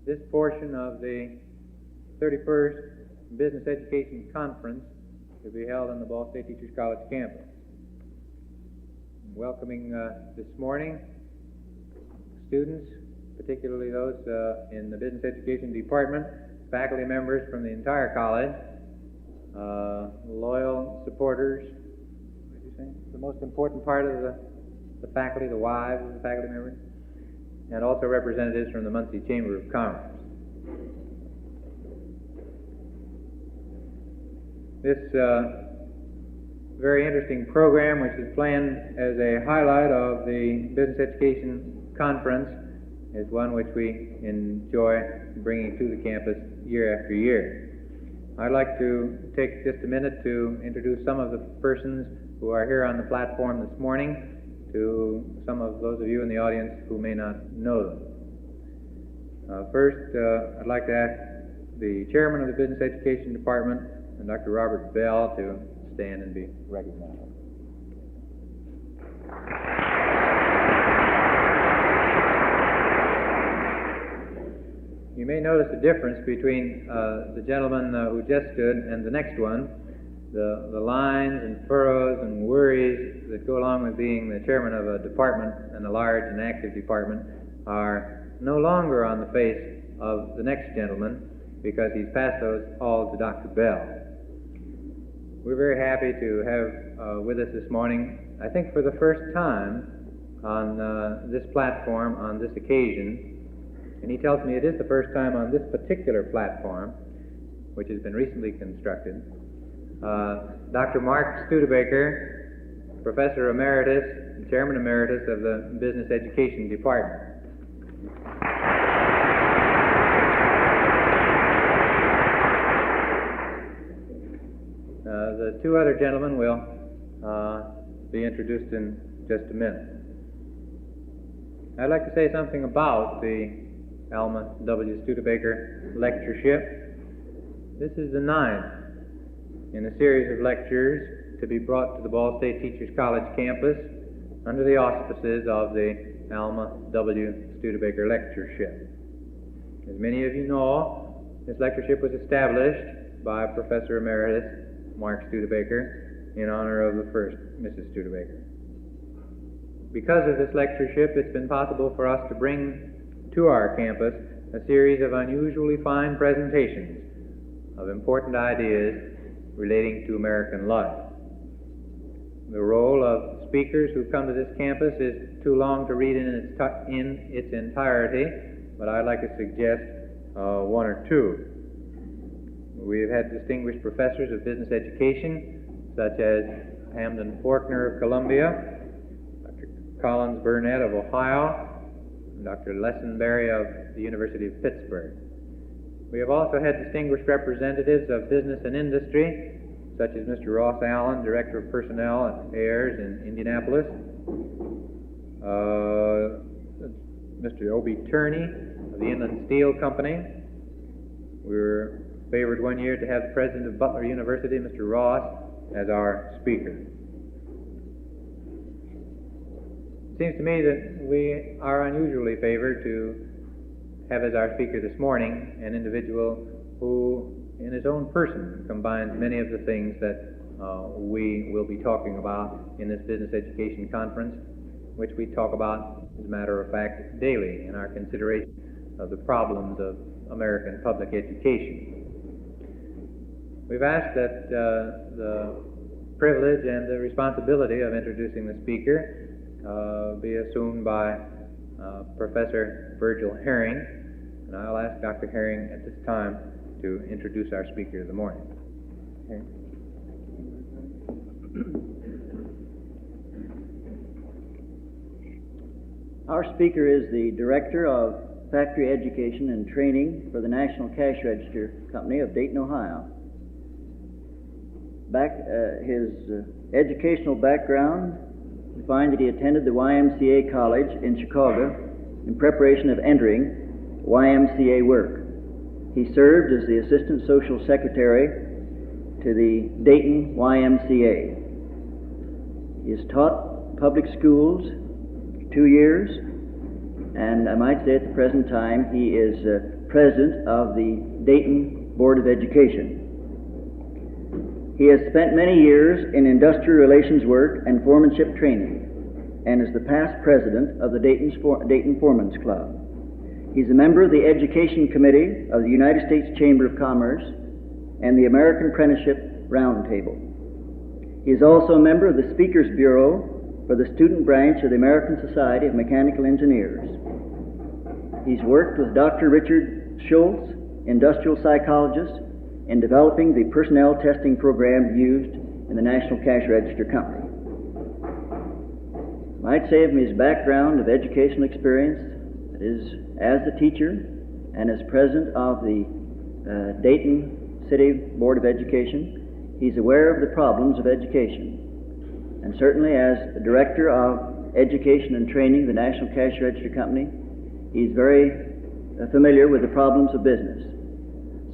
this portion of the 31st Business Education Conference to be held on the Ball State Teachers College campus. Welcoming this morning students, particularly those in the Business Education Department, faculty members from the entire college, loyal supporters, what did you say? The most important part of the faculty, the wives of the faculty members, and also representatives from the Muncie Chamber of Commerce. This very interesting program, which is planned as a highlight of the Business Education Conference, is one which we enjoy bringing to the campus year after year. I'd like to take just a minute to introduce some of the persons who are here on the platform this morning to some of those of you in the audience who may not know them. First, I'd like to ask the chairman of the Business Education Department, Dr. Robert Bell, to stand and be recognized. You may notice a difference between the gentleman who just stood and the next one. The lines and furrows and worries that go along with being the chairman of a department, and a large and active department, are no longer on the face of the next gentleman, because he's passed those all to Dr. Bell. We're very happy to have with us this morning, I think for the first time on this platform on this occasion, and he tells me it is the first time on this particular platform, which has been recently constructed, Dr. Mark Studebaker, Professor Emeritus and Chairman Emeritus of the Business Education Department. The two other gentlemen will be introduced in just a minute. I'd like to say something about the Alma W. Studebaker Lectureship. This is the 9th in a series of lectures to be brought to the Ball State Teachers College campus under the auspices of the Alma W. Studebaker Lectureship. As many of you know, this lectureship was established by Professor Emeritus Mark Studebaker in honor of the first Mrs. Studebaker. Because of this lectureship, it's been possible for us to bring to our campus a series of unusually fine presentations of important ideas relating to American life. The role of speakers who come to this campus is too long to read in its entirety, but I'd like to suggest one or two. We've had distinguished professors of business education, such as Hamden Faulkner of Columbia, Dr. Collins Burnett of Ohio, and Dr. Lessenberry of the University of Pittsburgh. We have also had distinguished representatives of business and industry, such as Mr. Ross Allen, Director of Personnel at Ayers in Indianapolis, Mr. Obie Turney of the Inland Steel Company. We were favored one year to have the president of Butler University, Mr. Ross, as our speaker. It seems to me that we are unusually favored to have as our speaker this morning an individual who, in his own person, combines many of the things that we will be talking about in this business education conference, which we talk about, as a matter of fact, daily in our consideration of the problems of American public education. We've asked that the privilege and the responsibility of introducing the speaker be assumed by Professor Virgil Herring, and I'll ask Dr. Herring at this time to introduce our speaker of the morning. Okay. Our speaker is the Director of Factory Education and Training for the National Cash Register Company of Dayton, Ohio. His educational background, we find that he attended the YMCA College in Chicago in preparation of entering YMCA work. He served as the Assistant Social Secretary to the Dayton YMCA. He has taught public schools 2 years, and I might say at the present time he is president of the Dayton Board of Education. He has spent many years in industrial relations work and foremanship training, and is the past president of the Dayton Foreman's Club. He's a member of the Education Committee of the United States Chamber of Commerce and the American Apprenticeship Roundtable. He is also a member of the Speakers Bureau for the student branch of the American Society of Mechanical Engineers. He's worked with Dr. Richard Schultz, industrial psychologist, in developing the personnel testing program used in the National Cash Register Company. I might say of his background of educational experience, that is, as a teacher and as president of the Dayton City Board of Education, he's aware of the problems of education. And certainly as the director of education and training of the National Cash Register Company, he's very familiar with the problems of business.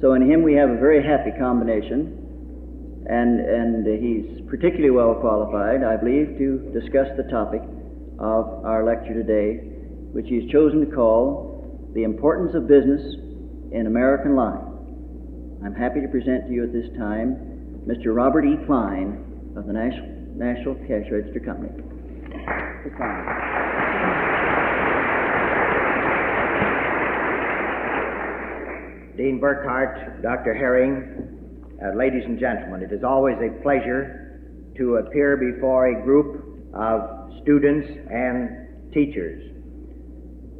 So in him we have a very happy combination, and he's particularly well qualified, I believe, to discuss the topic of our lecture today, which he's chosen to call The Importance of Business in American Life. I'm happy to present to you at this time Mr. Robert E. Klein of the National Cash Register Company. Mr. Klein. Dean Burkhart, Dr. Herring, ladies and gentlemen, it is always a pleasure to appear before a group of students and teachers.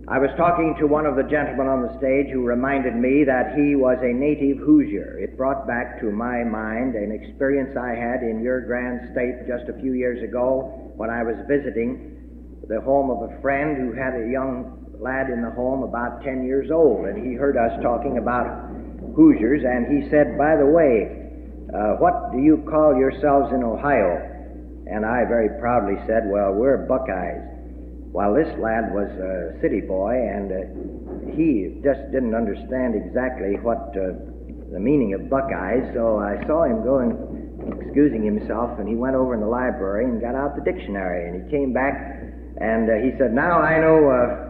I was talking to one of the gentlemen on the stage who reminded me that he was a native Hoosier. It brought back to my mind an experience I had in your grand state just a few years ago when I was visiting the home of a friend who had a young lad in the home about 10 years old, and he heard us talking about Hoosiers, and he said, by the way, what do you call yourselves in Ohio? And I very proudly said, well, we're Buckeyes. While this lad was a city boy, and he just didn't understand exactly what the meaning of Buckeyes, so I saw him going, excusing himself, and he went over in the library and got out the dictionary, and he came back, and he said, now I know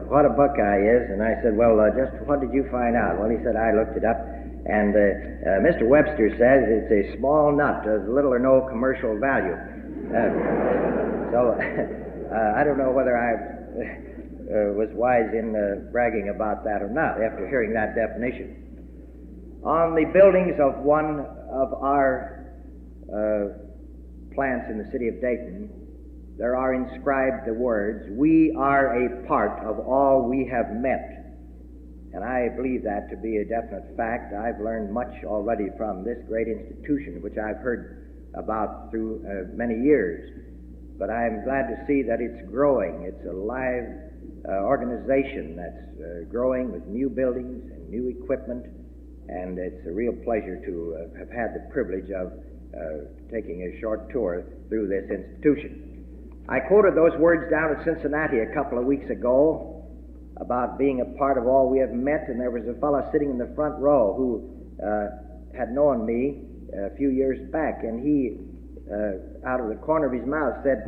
what a Buckeye is. And I said, well, just what did you find out? Well, he said, I looked it up, and Mr. Webster says it's a small nut of little or no commercial value. So I don't know whether I was wise in bragging about that or not after hearing that definition. On the buildings of one of our plants in the city of Dayton, there are inscribed the words, we are a part of all we have met. And I believe that to be a definite fact. I've learned much already from this great institution, which I've heard about through many years. But I'm glad to see that it's growing. It's a live organization that's growing with new buildings and new equipment, and it's a real pleasure to have had the privilege of taking a short tour through this institution. I quoted those words down at Cincinnati a couple of weeks ago about being a part of all we have met, and there was a fellow sitting in the front row who had known me a few years back, and he, out of the corner of his mouth, said,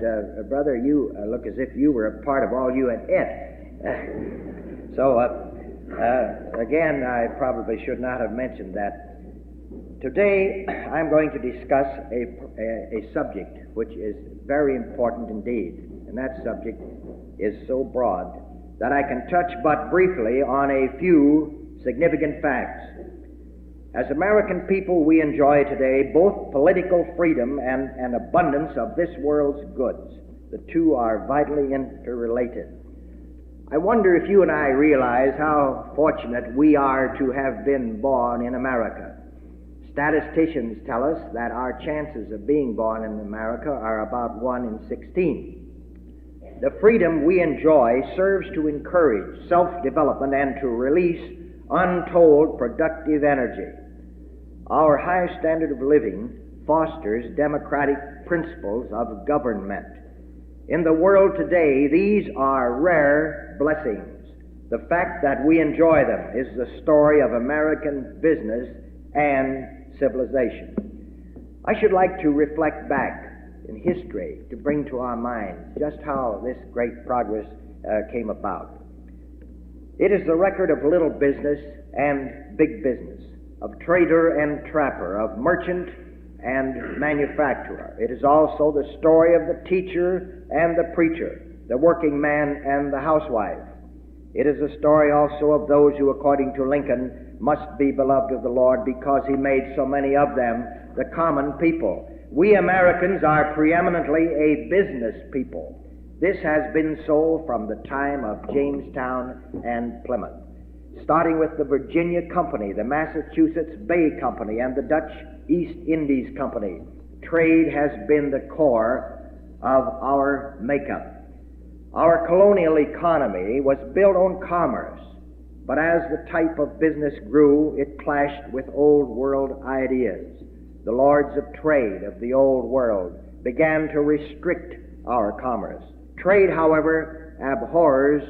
brother, you look as if you were a part of all you had ate. So, again, I probably should not have mentioned that. Today, I'm going to discuss a subject which is very important indeed, and that subject is so broad that I can touch but briefly on a few significant facts. As American people, we enjoy today both political freedom and an abundance of this world's goods. The two are vitally interrelated. I wonder if you and I realize how fortunate we are to have been born in America. Statisticians tell us that our chances of being born in America are about 1 in 16. The freedom we enjoy serves to encourage self-development and to release untold productive energy. Our high standard of living fosters democratic principles of government. In the world today, these are rare blessings. The fact that we enjoy them is the story of American business and civilization. I should like to reflect back in history to bring to our minds just how this great progress came about. It is the record of little business and big business, of trader and trapper, of merchant and manufacturer. It is also the story of the teacher and the preacher, the working man and the housewife. It is a story also of those who, according to Lincoln, must be beloved of the Lord because he made so many of them the common people. We Americans are preeminently a business people. This has been so from the time of Jamestown and Plymouth. Starting with the Virginia Company, the Massachusetts Bay Company, and the Dutch East Indies Company, trade has been the core of our makeup. Our colonial economy was built on commerce, but as the type of business grew, it clashed with old world ideas. The lords of trade of the old world began to restrict our commerce. Trade, however, abhors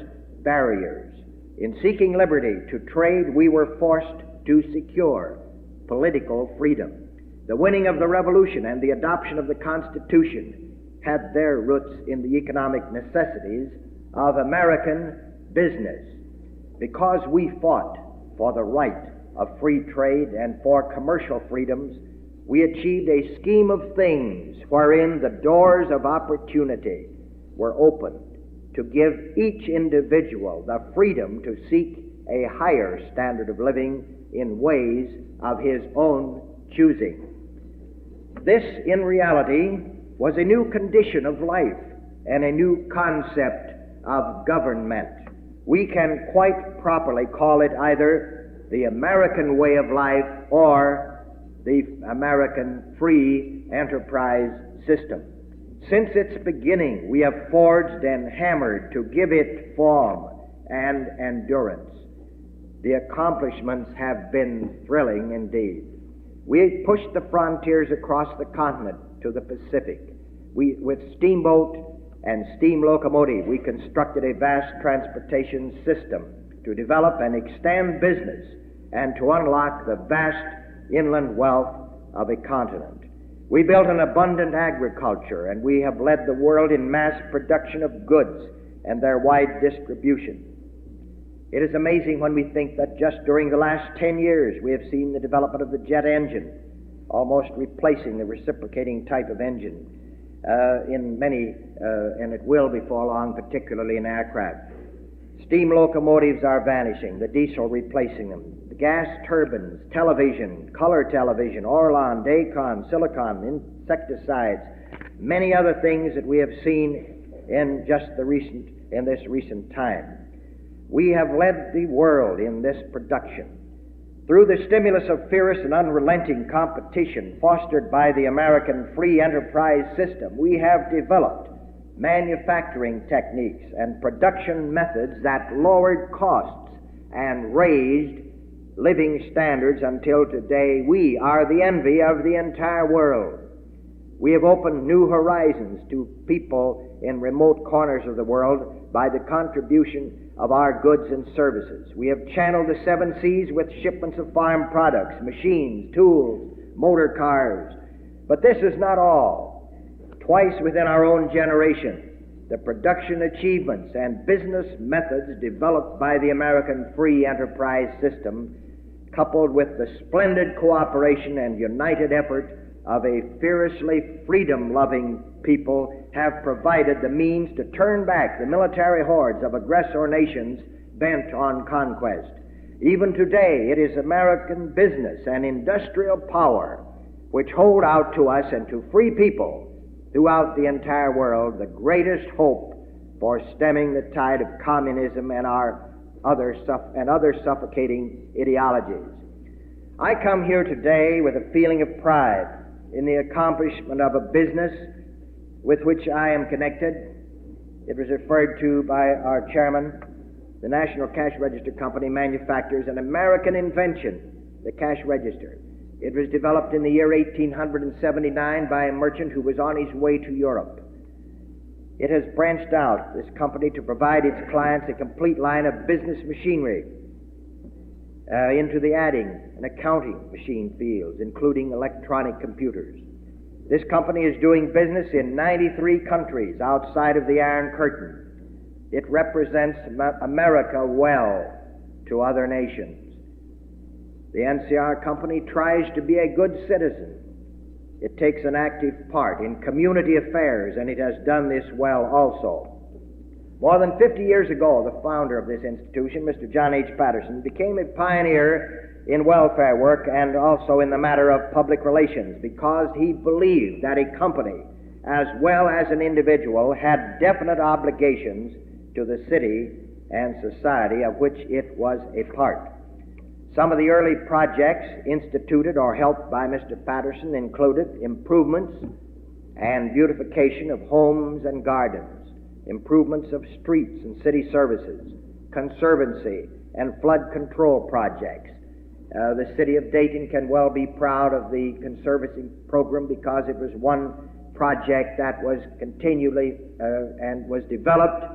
barriers. In seeking liberty to trade, we were forced to secure political freedom. The winning of the Revolution and the adoption of the Constitution had their roots in the economic necessities of American business. Because we fought for the right of free trade and for commercial freedoms, we achieved a scheme of things wherein the doors of opportunity were opened to give each individual the freedom to seek a higher standard of living in ways of his own choosing. This, in reality, was a new condition of life and a new concept of government. We can quite properly call it either the American way of life or the American free enterprise system. Since its beginning, we have forged and hammered to give it form and endurance. The accomplishments have been thrilling indeed. We pushed the frontiers across the continent to the Pacific. With steamboat and steam locomotive, we constructed a vast transportation system to develop and extend business and to unlock the vast inland wealth of a continent. We built an abundant agriculture, and we have led the world in mass production of goods and their wide distribution. It is amazing when we think that just during the last 10 years we have seen the development of the jet engine, almost replacing the reciprocating type of engine in many, and it will before long, particularly in aircraft. Steam locomotives are vanishing, the diesel replacing them. The gas turbines, television, color television, Orlon, Dacon, silicon, insecticides, many other things that we have seen in this recent time. We have led the world in this production. Through the stimulus of fierce and unrelenting competition fostered by the American free enterprise system, we have developed manufacturing techniques and production methods that lowered costs and raised living standards until today we are the envy of the entire world. We have opened new horizons to people in remote corners of the world by the contribution of our goods and services. We have channeled the 7 seas with shipments of farm products, machines, tools, motor cars. But this is not all. Twice within our own generation, the production achievements and business methods developed by the American free enterprise system, coupled with the splendid cooperation and united effort of a fiercely freedom-loving people, have provided the means to turn back the military hordes of aggressor nations bent on conquest. Even today, it is American business and industrial power which hold out to us and to free people throughout the entire world the greatest hope for stemming the tide of communism and other suffocating ideologies. I come here today with a feeling of pride in the accomplishment of a business with which I am connected. It was referred to by our chairman. The National Cash Register Company manufactures an American invention, the cash register. It was developed in the year 1879 by a merchant who was on his way to Europe. It has branched out, this company, to provide its clients a complete line of business machinery into the adding and accounting machine fields, including electronic computers. This company is doing business in 93 countries outside of the Iron Curtain. It represents America well to other nations. The NCR Company tries to be a good citizen. It takes an active part in community affairs, and it has done this well also. More than 50 years ago, the founder of this institution, Mr. John H. Patterson, became a pioneer in welfare work and also in the matter of public relations because he believed that a company, as well as an individual, had definite obligations to the city and society of which it was a part. Some of the early projects instituted or helped by Mr. Patterson included improvements and beautification of homes and gardens, improvements of streets and city services, conservancy and flood control projects. The city of Dayton can well be proud of the conservancy program because it was one project that was continually and was developed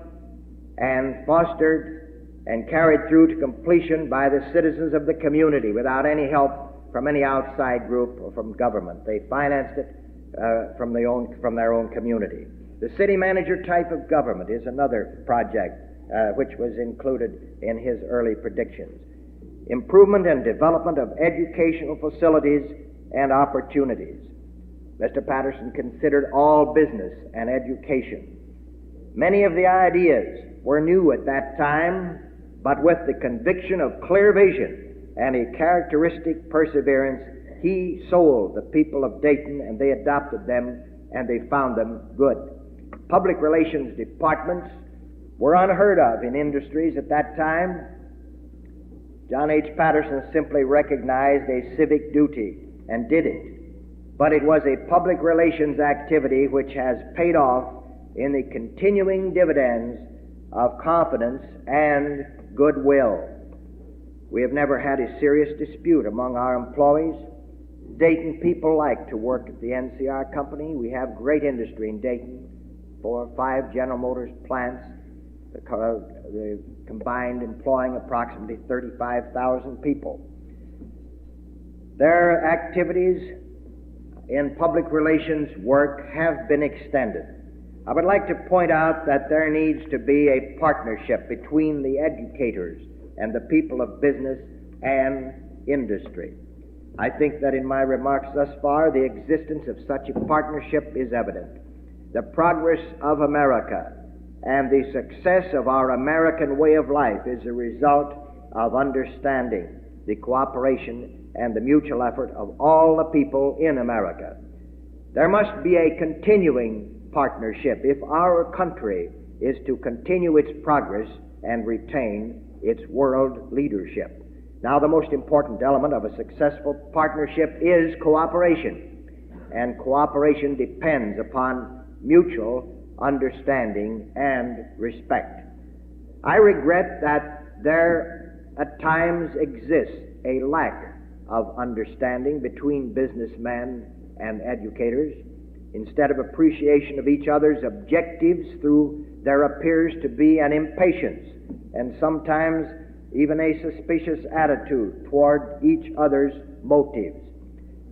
and fostered and carried through to completion by the citizens of the community without any help from any outside group or from government. They financed it from their own community. The city manager type of government is another project which was included in his early predictions. Improvement and development of educational facilities and opportunities. Mr. Patterson considered all business and education. Many of the ideas were new at that time, but with the conviction of clear vision and a characteristic perseverance, he sold the people of Dayton, and they adopted them, and they found them good. Public relations departments were unheard of in industries at that time. John H. Patterson simply recognized a civic duty and did it. But it was a public relations activity which has paid off in the continuing dividends of confidence and goodwill. We have never had a serious dispute among our employees. Dayton people like to work at the NCR Company. We have great industry in Dayton, 4 or 5 General Motors plants, the combined employing approximately 35,000 people. Their activities in public relations work have been extended. I would like to point out that there needs to be a partnership between the educators and the people of business and industry. I think that in my remarks thus far, the existence of such a partnership is evident. The progress of America and the success of our American way of life is a result of understanding the cooperation and the mutual effort of all the people in America. There must be a continuing partnership if our country is to continue its progress and retain its world leadership. Now, the most important element of a successful partnership is cooperation, and cooperation depends upon mutual understanding and respect. I regret that there at times exists a lack of understanding between businessmen and educators. Instead of appreciation of each other's objectives, there appears to be an impatience and sometimes even a suspicious attitude toward each other's motives.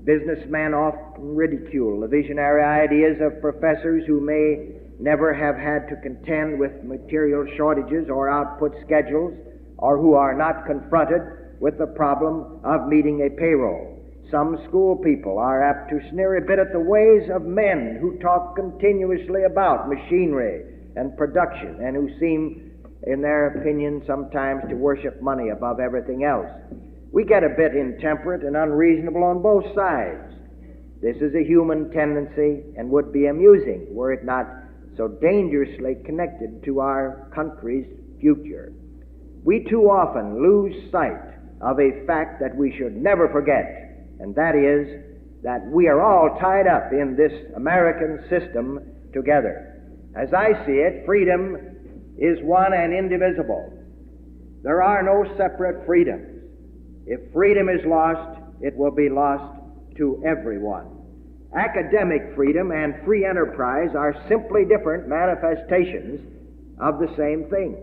Businessmen often ridicule the visionary ideas of professors who may never have had to contend with material shortages or output schedules, or who are not confronted with the problem of meeting a payroll. Some school people are apt to sneer a bit at the ways of men who talk continuously about machinery and production, and who seem, in their opinion, sometimes to worship money above everything else. We get a bit intemperate and unreasonable on both sides. This is a human tendency and would be amusing were it not so dangerously connected to our country's future. We too often lose sight of a fact that we should never forget, and that is that we are all tied up in this American system together. As I see it, freedom is one and indivisible. There are no separate freedoms. If freedom is lost, it will be lost to everyone. Academic freedom and free enterprise are simply different manifestations of the same thing.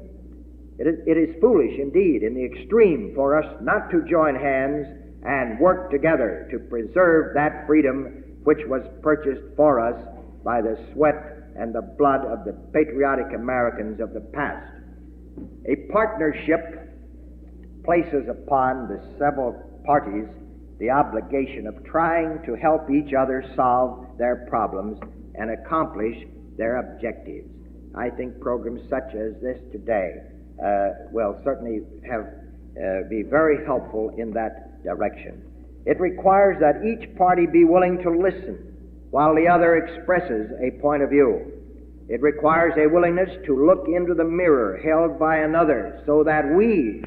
It is foolish indeed in the extreme for us not to join hands and work together to preserve that freedom which was purchased for us by the sweat and the blood of the patriotic Americans of the past. A partnership places upon the several parties the obligation of trying to help each other solve their problems and accomplish their objectives. I think programs such as this today will certainly be very helpful in that direction. It requires that each party be willing to listen while the other expresses a point of view. It requires a willingness to look into the mirror held by another so that we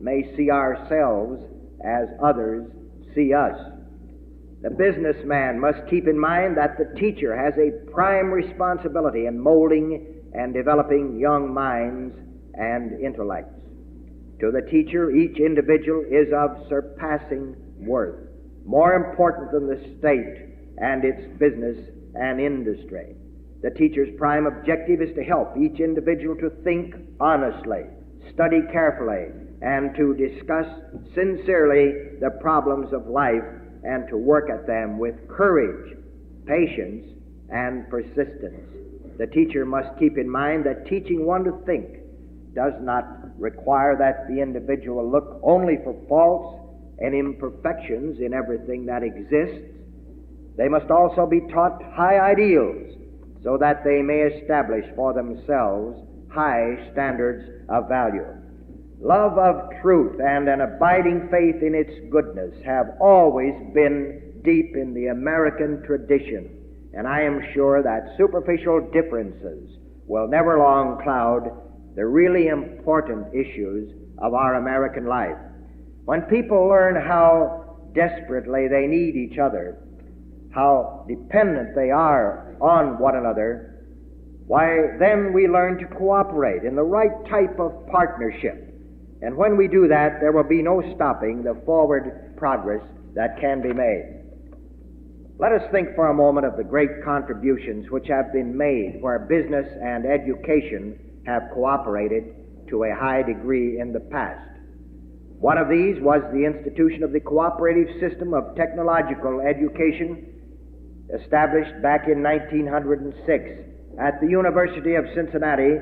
may see ourselves as others see us. The businessman must keep in mind that the teacher has a prime responsibility in molding and developing young minds and intellects. To the teacher, each individual is of surpassing worth, more important than the state and its business and industry. The teacher's prime objective is to help each individual to think honestly, study carefully, and to discuss sincerely the problems of life and to work at them with courage, patience, and persistence. The teacher must keep in mind that teaching one to think does not require that the individual look only for faults and imperfections in everything that exists. They must also be taught high ideals so that they may establish for themselves high standards of value. Love of truth and an abiding faith in its goodness have always been deep in the American tradition, and I am sure that superficial differences will never long cloud the really important issues of our American life. When people learn how desperately they need each other, how dependent they are on one another, why, then we learn to cooperate in the right type of partnership. And when we do that, there will be no stopping the forward progress that can be made. Let us think for a moment of the great contributions which have been made where business and education have cooperated to a high degree in the past. One of these was the institution of the cooperative system of technological education established back in 1906 at the University of Cincinnati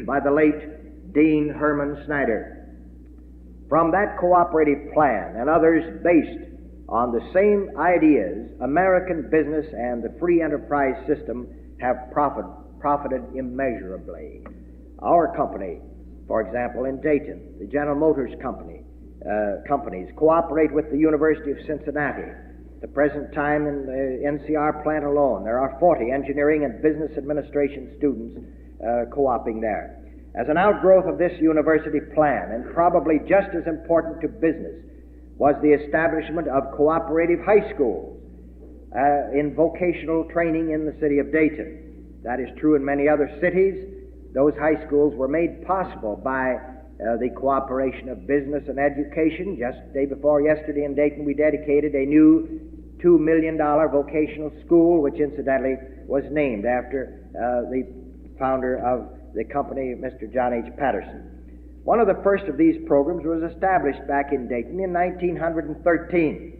by the late Dean Herman Snyder. From that cooperative plan and others based on the same ideas, American business and the free enterprise system have profited immeasurably. Our company, for example, in Dayton, the General Motors companies cooperate with the University of Cincinnati. At the present time in the NCR plant alone, there are 40 engineering and business administration students co-oping there. As an outgrowth of this university plan, and probably just as important to business, was the establishment of cooperative high schools in vocational training in the city of Dayton. That is true in many other cities. Those high schools were made possible by the cooperation of business and education. Just the day before yesterday in Dayton, we dedicated a new $2 million vocational school, which incidentally was named after the founder of the company, Mr. John H. Patterson. One of the first of these programs was established back in Dayton in 1913.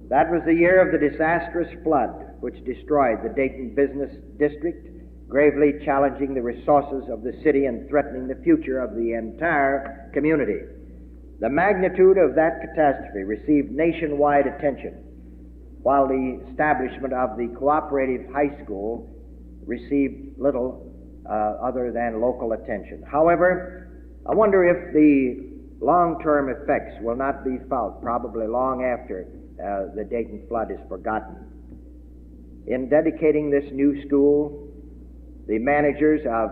That was the year of the disastrous flood which destroyed the Dayton business district, gravely challenging the resources of the city and threatening the future of the entire community. The magnitude of that catastrophe received nationwide attention, while the establishment of the cooperative high school received little other than local attention. However, I wonder if the long-term effects will not be felt probably long after the Dayton flood is forgotten. In dedicating this new school, the managers of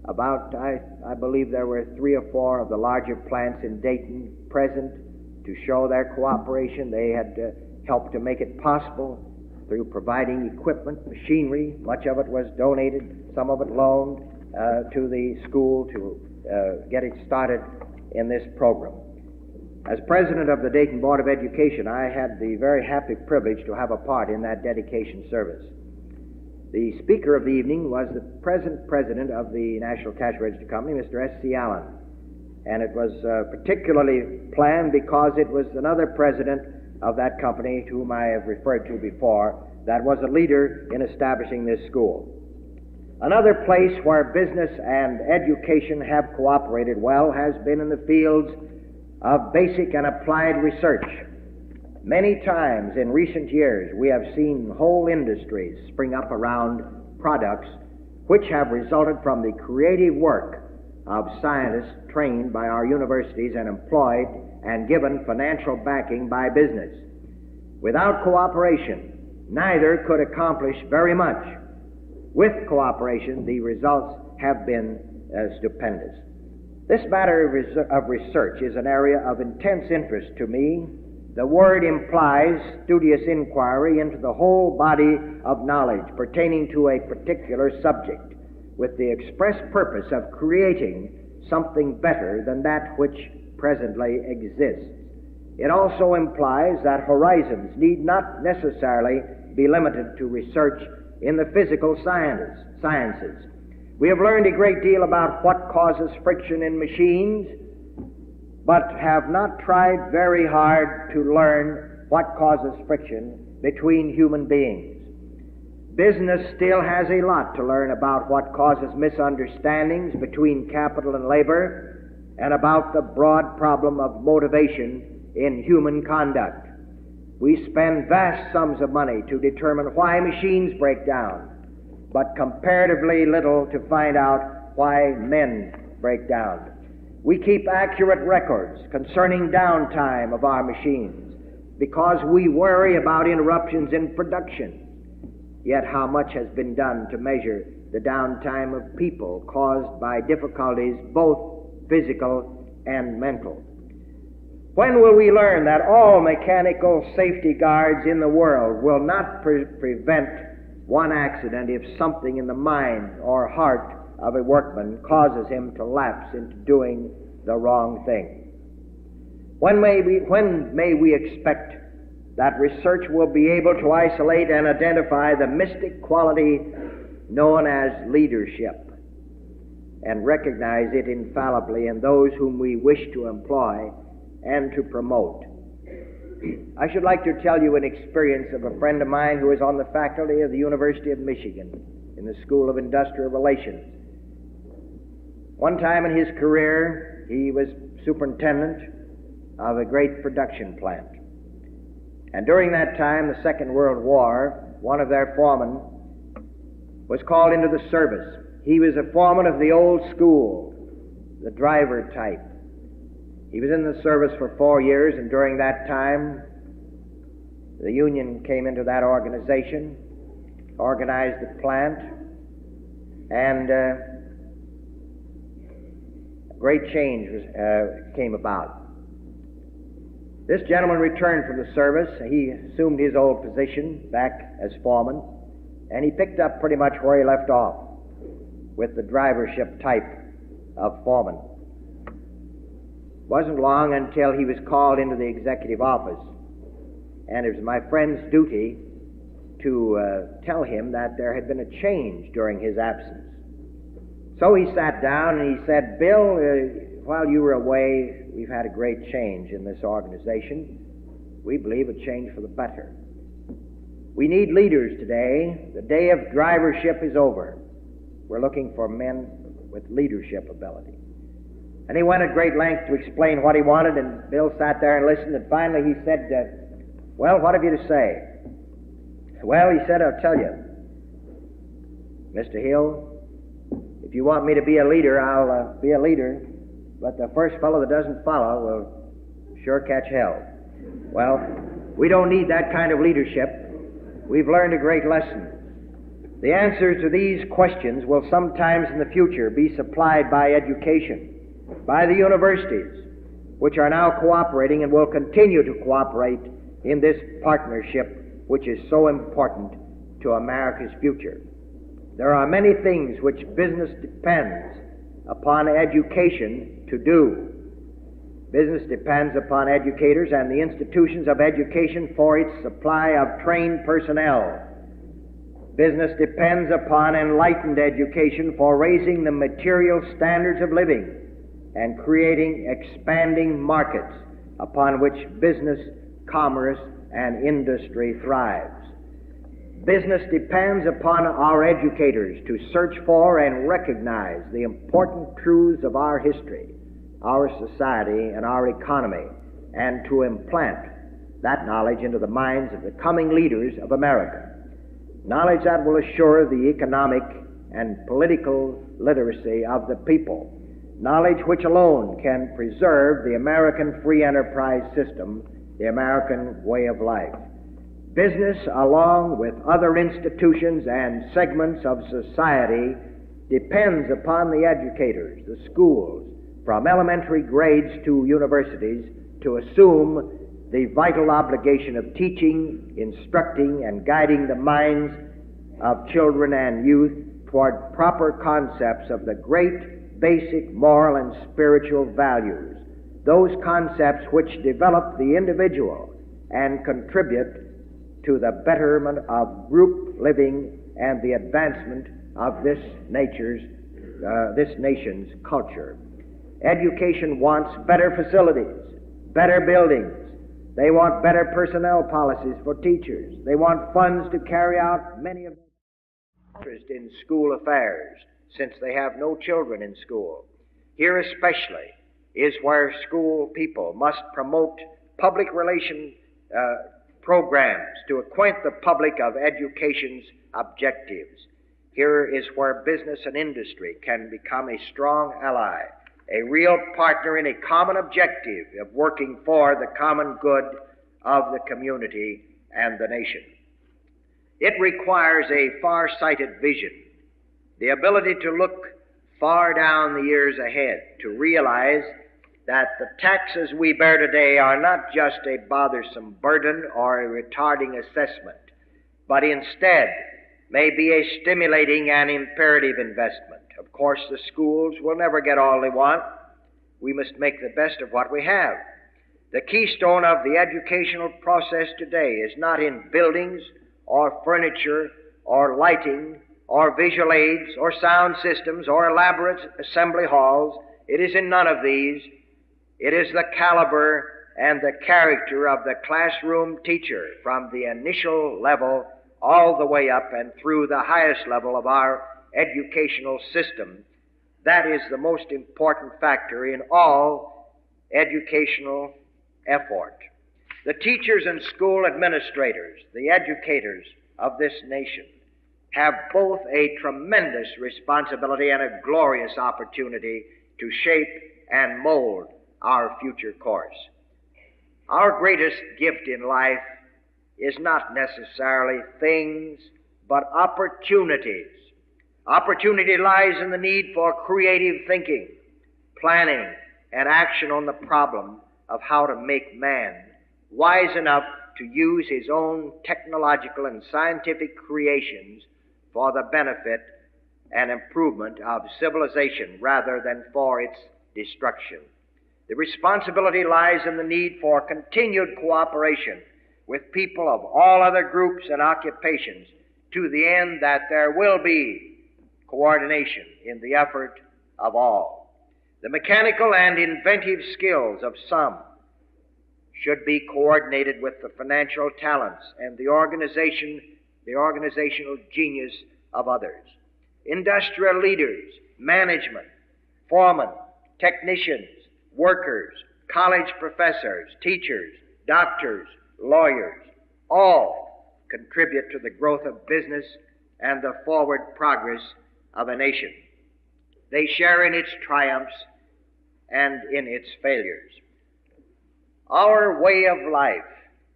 about, I believe there were 3 or 4 of the larger plants in Dayton present to show their cooperation. They had helped to make it possible through providing equipment, machinery. Much of it was donated, some of it loaned to the school to get it started in this program. As president of the Dayton Board of Education, I had the very happy privilege to have a part in that dedication service. The speaker of the evening was the present president of the National Cash Register Company, Mr. S.C. Allen. And it was particularly planned because it was another president of that company, to whom I have referred to before, that was a leader in establishing this school. Another place where business and education have cooperated well has been in the fields of basic and applied research. Many times in recent years we have seen whole industries spring up around products which have resulted from the creative work of scientists trained by our universities and employed and given financial backing by business. Without cooperation, neither could accomplish very much. With cooperation, the results have been stupendous. This matter of research is an area of intense interest to me. The word implies studious inquiry into the whole body of knowledge pertaining to a particular subject, with the express purpose of creating something better than that which presently exists. It also implies that horizons need not necessarily be limited to research in the physical sciences. We have learned a great deal about what causes friction in machines, but have not tried very hard to learn what causes friction between human beings. Business still has a lot to learn about what causes misunderstandings between capital and labor, and about the broad problem of motivation in human conduct. We spend vast sums of money to determine why machines break down, but comparatively little to find out why men break down. We keep accurate records concerning downtime of our machines because we worry about interruptions in production. Yet how much has been done to measure the downtime of people caused by difficulties both physical and mental? When will we learn that all mechanical safety guards in the world will not prevent one accident if something in the mind or heart of a workman causes him to lapse into doing the wrong thing? When may we expect that research will be able to isolate and identify the mystic quality known as leadership and recognize it infallibly in those whom we wish to employ and to promote? I should like to tell you an experience of a friend of mine who is on the faculty of the University of Michigan in the School of Industrial Relations. One time in his career, he was superintendent of a great production plant. And during that time, the Second World War, one of their foremen was called into the service. He was a foreman of the old school, the driver type. He was in the service for 4 years, and during that time, the union came into that organization, organized the plant, and a great change came about. This gentleman returned from the service. He assumed his old position back as foreman, and he picked up pretty much where he left off with the drivership type of foreman. Wasn't long until he was called into the executive office, and it was my friend's duty to tell him that there had been a change during his absence. So he sat down and he said, "Bill, while you were away, we've had a great change in this organization. We believe a change for the better. We need leaders today. The day of drivership is over. We're looking for men with leadership ability." And he went at great length to explain what he wanted, and Bill sat there and listened, and finally he said, "Well, what have you to say?" "Well," he said, "I'll tell you. Mr. Hill, if you want me to be a leader, I'll be a leader, but the first fellow that doesn't follow will sure catch hell." Well, we don't need that kind of leadership. We've learned a great lesson. The answers to these questions will sometimes in the future be supplied by education, by the universities, which are now cooperating and will continue to cooperate in this partnership which is so important to America's future. There are many things which business depends upon education to do. Business depends upon educators and the institutions of education for its supply of trained personnel. Business depends upon enlightened education for raising the material standards of living and creating expanding markets upon which business, commerce, and industry thrives. Business depends upon our educators to search for and recognize the important truths of our history our society and our economy, and to implant that knowledge into the minds of the coming leaders of America. Knowledge that will assure the economic and political literacy of the people. Knowledge which alone can preserve the American free enterprise system, the American way of life. Business, along with other institutions and segments of society, depends upon the educators, the schools, from elementary grades to universities, to assume the vital obligation of teaching, instructing, and guiding the minds of children and youth toward proper concepts of the great basic moral and spiritual values, those concepts which develop the individual and contribute to the betterment of group living and the advancement of this nation's culture. Education wants better facilities, better buildings. They want better personnel policies for teachers. They want funds to carry out many of their interests in school affairs, since they have no children in school. Here especially is where school people must promote public relation programs to acquaint the public of education's objectives. Here is where business and industry can become a strong ally, a real partner in a common objective of working for the common good of the community and the nation. It requires a far-sighted vision, the ability to look far down the years ahead, to realize that the taxes we bear today are not just a bothersome burden or a retarding assessment, but instead may be a stimulating and imperative investment. Of course, the schools will never get all they want. We must make the best of what we have. The keystone of the educational process today is not in buildings or furniture or lighting or visual aids or sound systems or elaborate assembly halls. It is in none of these. It is the caliber and the character of the classroom teacher from the initial level all the way up and through the highest level of our educational system. That is the most important factor in all educational effort. The teachers and school administrators, the educators of this nation, have both a tremendous responsibility and a glorious opportunity to shape and mold our future course. Our greatest gift in life is not necessarily things, but opportunities. Opportunity lies in the need for creative thinking, planning, and action on the problem of how to make man wise enough to use his own technological and scientific creations for the benefit and improvement of civilization rather than for its destruction. The responsibility lies in the need for continued cooperation with people of all other groups and occupations to the end that there will be coordination in the effort of all. The mechanical and inventive skills of some should be coordinated with the financial talents and the organizational genius of others. Industrial leaders, management, foremen, technicians, workers, college professors, teachers, doctors, lawyers, all contribute to the growth of business and the forward progress of a nation. They share in its triumphs and in its failures. Our way of life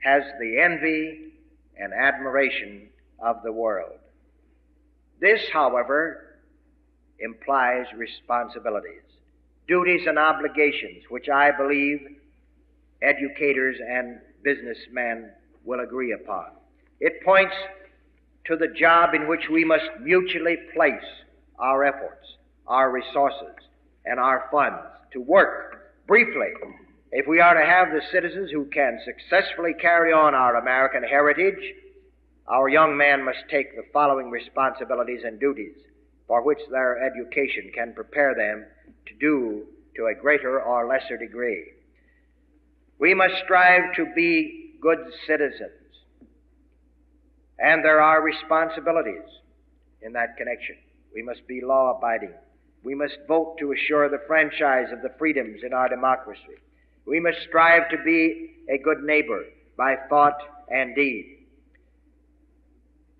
has the envy and admiration of the world. This, however, implies responsibilities, duties and obligations which I believe educators and businessmen will agree upon. It points to the job in which we must mutually place our efforts, our resources, and our funds to work. Briefly, if we are to have the citizens who can successfully carry on our American heritage, our young men must take the following responsibilities and duties for which their education can prepare them to do to a greater or lesser degree. We must strive to be good citizens, and there are responsibilities in that connection. We must be law-abiding, We must vote to assure the franchise of the freedoms in our democracy. We must strive to be a good neighbor by thought and deed.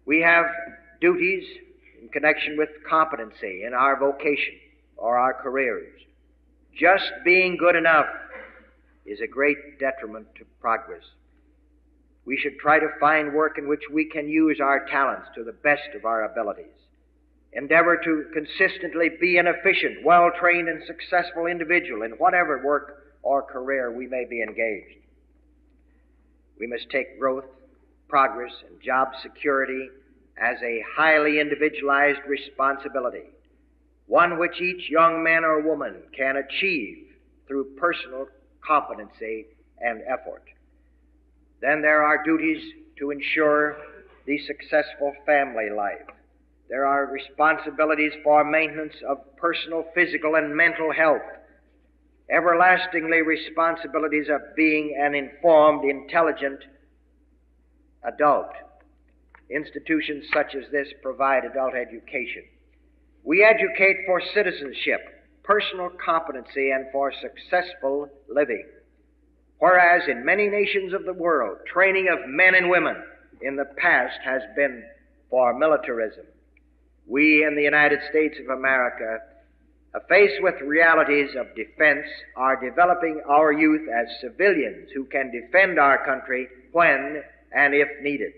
We have duties in connection with competency in our vocation or our careers. Just being good enough is a great detriment to progress. We should try to find work in which we can use our talents to the best of our abilities. Endeavor to consistently be an efficient, well-trained, and successful individual in whatever work or career we may be engaged. We must take growth, progress, and job security as a highly individualized responsibility, one which each young man or woman can achieve through personal competency and effort. Then there are duties to ensure the successful family life. There are responsibilities for maintenance of personal, physical, and mental health. Everlastingly responsibilities of being an informed, intelligent adult. Institutions such as this provide adult education. We educate for citizenship, personal competency, and for successful living. Whereas in many nations of the world, training of men and women in the past has been for militarism. We in the United States of America, faced with realities of defense, are developing our youth as civilians who can defend our country when and if needed.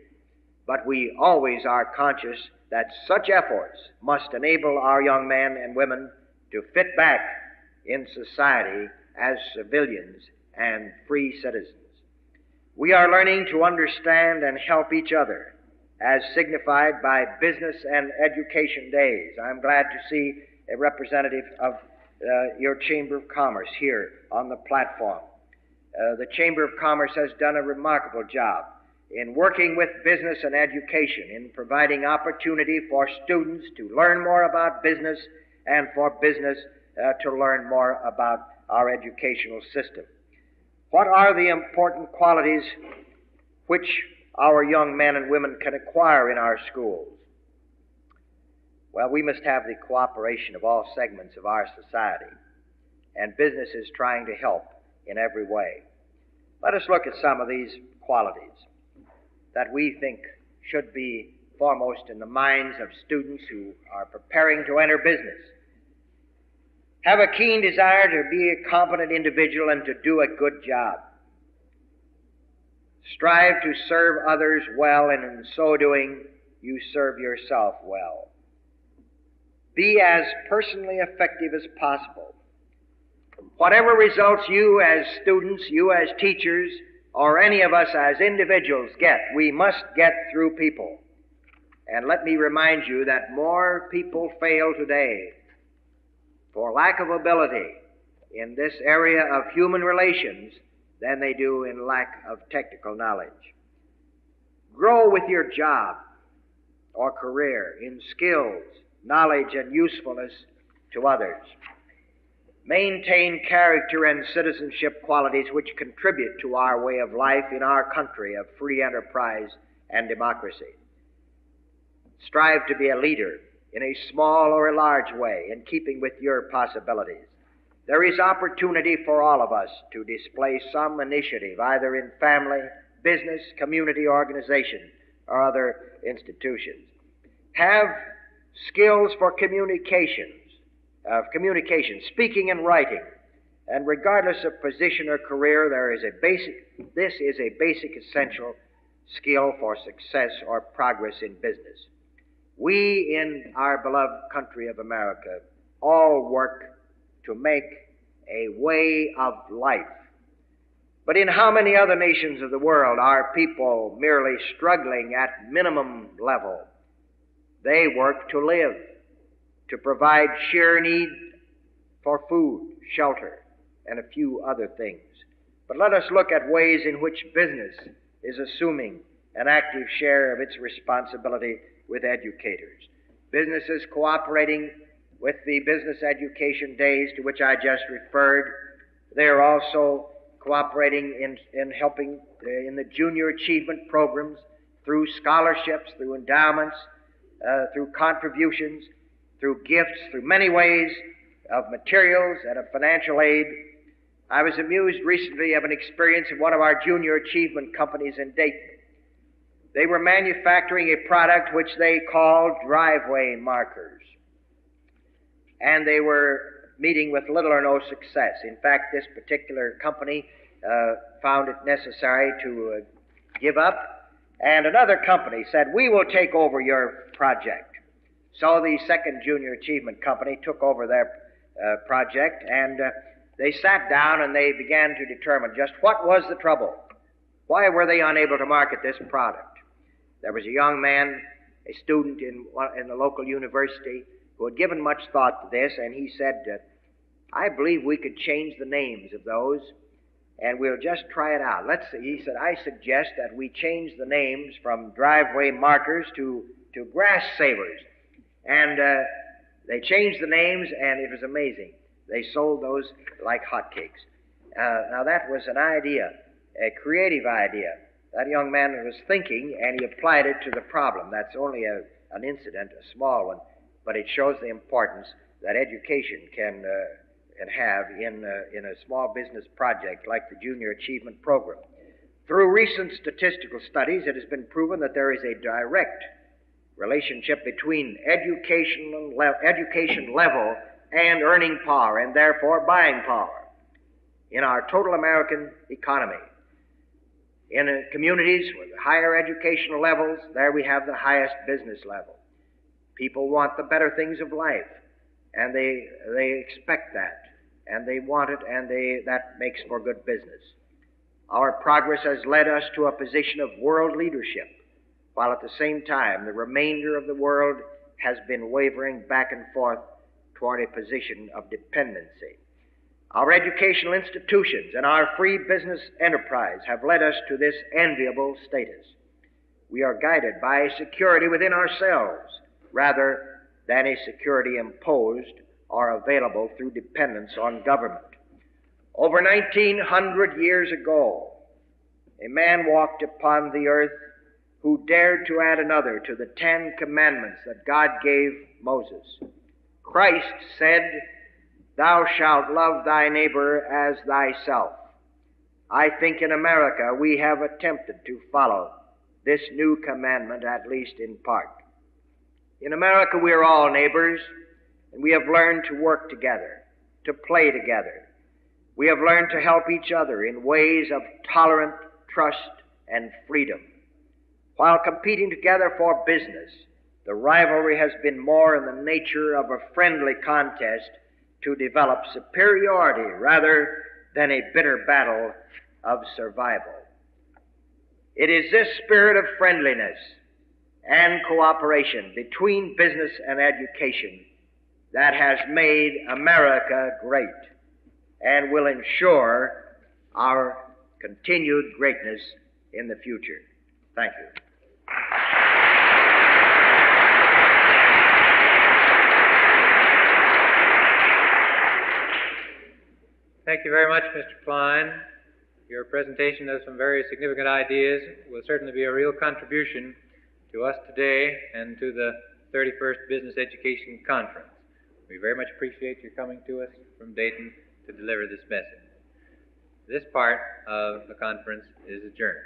But we always are conscious that such efforts must enable our young men and women to fit back in society as civilians and free citizens. We are learning to understand and help each other, as signified by Business and Education Days. I'm glad to see a representative of your Chamber of Commerce here on the platform. The Chamber of Commerce has done a remarkable job in working with business and education, in providing opportunity for students to learn more about business and for business to learn more about our educational system. What are the important qualities which our young men and women can acquire in our schools? Well, we must have the cooperation of all segments of our society, and business is trying to help in every way. Let us look at some of these qualities that we think should be foremost in the minds of students who are preparing to enter business. Have a keen desire to be a competent individual and to do a good job. Strive to serve others well, and in so doing, you serve yourself well. Be as personally effective as possible. Whatever results you as students, you as teachers, or any of us as individuals get, we must get through people. And let me remind you that more people fail today for lack of ability in this area of human relations than they do in lack of technical knowledge. Grow with your job or career in skills, knowledge, and usefulness to others. Maintain character and citizenship qualities which contribute to our way of life in our country of free enterprise and democracy. Strive to be a leader in a small or a large way, in keeping with your possibilities. There is opportunity for all of us to display some initiative, either in family, business, community organization, or other institutions. Have skills for communication, speaking and writing, and regardless of position or career, this is a basic essential skill for success or progress in business. We in our beloved country of America all work to make a way of life. But in how many other nations of the world are people merely struggling at minimum level? They work to live, to provide sheer need for food, shelter, and a few other things. But let us look at ways in which business is assuming an active share of its responsibility with educators. Businesses cooperating with the Business Education Days to which I just referred. They are also cooperating in helping in the junior achievement programs through scholarships, through endowments, through contributions, through gifts, through many ways of materials and of financial aid. I was amused recently of an experience of one of our junior achievement companies in Dayton. They were manufacturing a product which they called driveway markers, and they were meeting with little or no success. In fact, this particular company found it necessary to give up, and another company said, "We will take over your project." So the second junior achievement company took over their project, and they sat down and they began to determine just what was the trouble. Why were they unable to market this product? There was a young man, a student in the local university, who had given much thought to this, and he said, "I believe we could change the names of those, and we'll just try it out. He said, "I suggest that we change the names from driveway markers to grass savers." And they changed the names, and it was amazing. They sold those like hotcakes. Now that was an idea, a creative idea. That young man was thinking, and he applied it to the problem. That's only an incident, a small one, but it shows the importance that education can have in a small business project like the Junior Achievement Program. Through recent statistical studies, it has been proven that there is a direct relationship between education level and earning power, and therefore buying power in our total American economy. In communities with higher educational levels, there we have the highest business level. People want the better things of life, and they expect that, and they want it, and that makes for good business. Our progress has led us to a position of world leadership, while at the same time the remainder of the world has been wavering back and forth toward a position of dependency. Our educational institutions and our free business enterprise have led us to this enviable status. We are guided by a security within ourselves rather than a security imposed or available through dependence on government. Over 1900 years ago, a man walked upon the earth who dared to add another to the 10 commandments that God gave Moses. Christ said, "Thou shalt love thy neighbor as thyself." I think in America we have attempted to follow this new commandment, at least in part. In America we are all neighbors, and we have learned to work together, to play together. We have learned to help each other in ways of tolerant trust and freedom. While competing together for business, the rivalry has been more in the nature of a friendly contest to develop superiority rather than a bitter battle of survival. It is this spirit of friendliness and cooperation between business and education that has made America great and will ensure our continued greatness in the future. Thank you. Thank you very much, Mr. Klein. Your presentation of some very significant ideas will certainly be a real contribution to us today and to the 31st Business Education Conference. We very much appreciate your coming to us from Dayton to deliver this message. This part of the conference is adjourned.